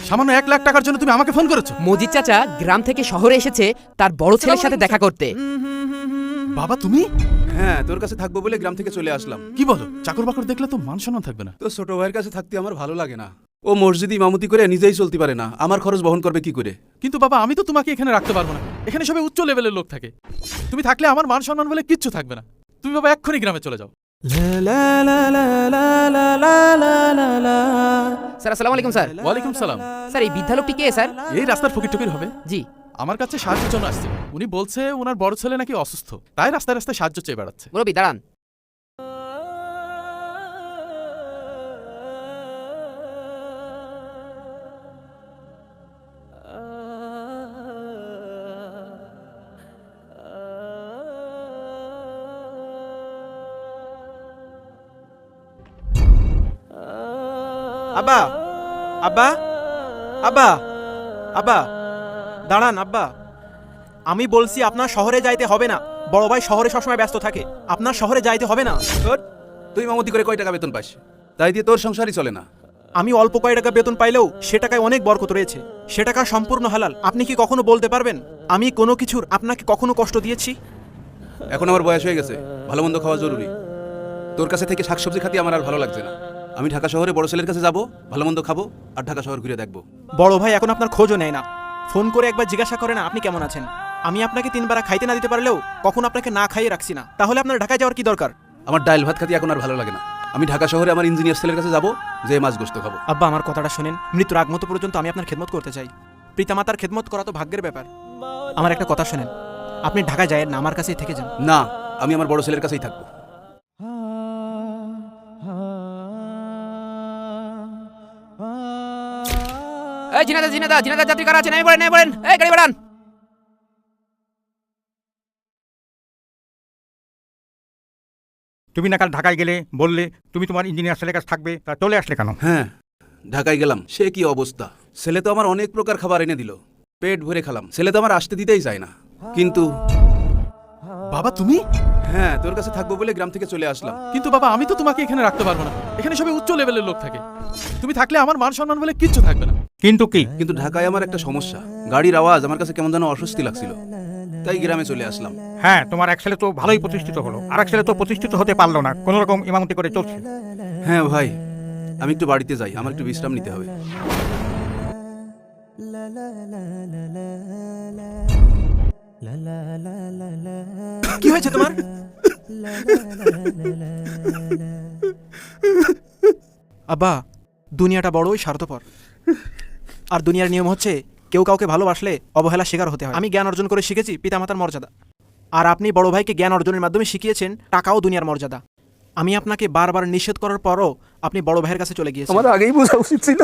সামান্য 1 লাখ টাকার জন্য তুমি আমাকে ফোন করেছো? মজিদ চাচা গ্রাম থেকে শহরে এসেছে তার বড় ছেলের সাথে দেখা করতে। বাবা তুমি? হ্যাঁ, তোর কাছে থাকবো বলে গ্রাম থেকে চলে আসলাম। কি বলো? চাকর বাকর দেখলে তো মান সম্মান থাকবে না। তো ছোট ভাইয়ের কাছে থাকতে আমার ভালো লাগে না। ও মসজিদে ইমামতি করে নিজেই চলতে পারে না, আমার খরচ বহন করবে কি করে? কিন্তু বাবা আমি তো তোমাকে এখানে রাখতে পারবো না। এখানে সবাই উচ্চ লেভেলের লোক থাকে। তুমি থাকলে আমার মান সম্মান বলে কিচ্ছু থাকবে না। তুমি বাবা এক্ষুনি গ্রামে চলে যাও। স্যার আসসালামু আলাইকুম স্যার। ওয়ালাইকুম সালাম। স্যার এই বৃদ্ধা লোকটি কে স্যার? এই রাস্তার ফকির টকির হবে। জি। আমার কাছে সাহায্যের জন্য আসছে। উনি বলছে ওনার বড় ছেলে নাকি অসুস্থ, তাই রাস্তায় রাস্তায় সাহায্য চেয়ে বেড়াচ্ছে। মুরব্বি দাঁড়ান। আব্বা, আব্বা, আব্বা, আব্বা, দাঁড়ান আব্বা। আমি বলছি আপনার শহরে যাইতে হবে না। বড় ভাই শহরে সবসময় ব্যস্ত থাকে, আপনার শহরে যাইতে হবে না। তুই ইমামতি করে কয় টাকা বেতন পাস? তাই দিয়ে তোর সংসারই চলে না। আমি অল্প কয় টাকা বেতন পাইলেও সে টাকায় অনেক বরকত রয়েছে। সে টাকা সম্পূর্ণ হালাল। আপনি কি কখনো বলতে পারবেন আমি কোনো কিছুর আপনাকে কখনো কষ্ট দিয়েছি? এখন আমার বয়স হয়ে গেছে, ভালো মন্দ খাওয়া জরুরি। তোর কাছে থেকে শাকসবজি খাতে আমার আর ভালো লাগছে না। আমি ঢাকা শহরে বড় ছেলের কাছে যাবো, ভালো মন্দ খাবো, আর ঢাকা শহর ঘুরে দেখবো। বড় ভাই এখন আপনার খোঁজও নেয় না, ফোন করে একবার জিজ্ঞাসা করে না আপনি কেমন আছেন। আমি আপনাকে 3 বার খাইতে না দিতে পারলেও কখনো আপনাকে না খাইয়ে রাখছি না। তাহলে আপনার ঢাকায় যাওয়ার কি দরকার? আমার ডাইল ভাত খাতে এখন আর ভালো লাগে না। আমি ঢাকা শহরে আমার ইঞ্জিনিয়ার ছেলের কাছে যাবো, যে মাছ গোস্ত খাবো। আব্বা আমার কথাটা শোনেন, মৃত্যুর আগ মুহূর্ত পর্যন্ত আমি আপনার খেদমত করতে চাই। পিতামাতার খেদমত করা তো ভাগ্যের ব্যাপার। আমার একটা কথা শোনেন, আপনি ঢাকায় যায় না, আমার কাছেই থেকে যান। না, আমি আমার বড় ছেলের কাছেই থাকবো। এই জিনাদা যাত্রী কারা আছে? নেমে পড়েন। এই গাড়ি বাড়ান। তুমি না কাল ঢাকায় গেলে, বললে তুমি তোমার ইঞ্জিনিয়ার ছেলের কাছে থাকবে, তা চলে আসলে কেন? হ্যাঁ, ঢাকায় গেলাম, সে কি অবস্থা। ছেলে তো আমার অনেক প্রকার খাবার এনে দিল, পেট ভরে খেলাম। ছেলে তো আমার আসতে দিতেই চায় না। কিন্তু বাবা তুমি? হ্যাঁ, তোর কাছে থাকবো বলে গ্রাম থেকে চলে আসলাম। কিন্তু বাবা আমি তো তোমাকে এখানে রাখতে পারবো না। এখানে সবাই উচ্চ লেভেলের লোক থাকে। তুমি থাকলে আমার মান সম্মান বলে কিচ্ছু থাকবে না। কিন্তু কি? কিন্তু ঢাকায় আমার একটা সমস্যা, গাড়ির আওয়াজ আমার কাছে কেমন যেন অস্বস্তি লাগছিল, তাই গ্রামে চলে আসলাম। হ্যাঁ, তোমার এক ছেলে তো ভালোই প্রতিষ্ঠিত হলো, আর এক ছেলে তো প্রতিষ্ঠিত হতে পারলো না, কোন রকম ইমামতি করে চলছে। হ্যাঁ ভাই, আমি একটু বাড়িতে যাই, আমার একটু বিশ্রাম নিতে হবে। কি হয়েছে তোমার? আব্বা, দুনিয়াটা বড়ই স্বার্থপর। আর দুনিয়ার নিয়ম হচ্ছে কেউ কাউকে ভালোবাসলে অবহেলা শিকার হতে হয়। আমি জ্ঞান অর্জন করে শিখেছি পিতামাতার মর্যাদা, আর আপনি বড় ভাইকে জ্ঞান অর্জনের মাধ্যমে শিখিয়েছেন টাকাও দুনিয়ার মর্যাদা। আমি আপনাকে বারবার নিষেধ করার পরও আপনি বড় ভাইয়ের কাছে চলে গিয়েছেন। আমার আগেই বোঝা উচিত ছিল।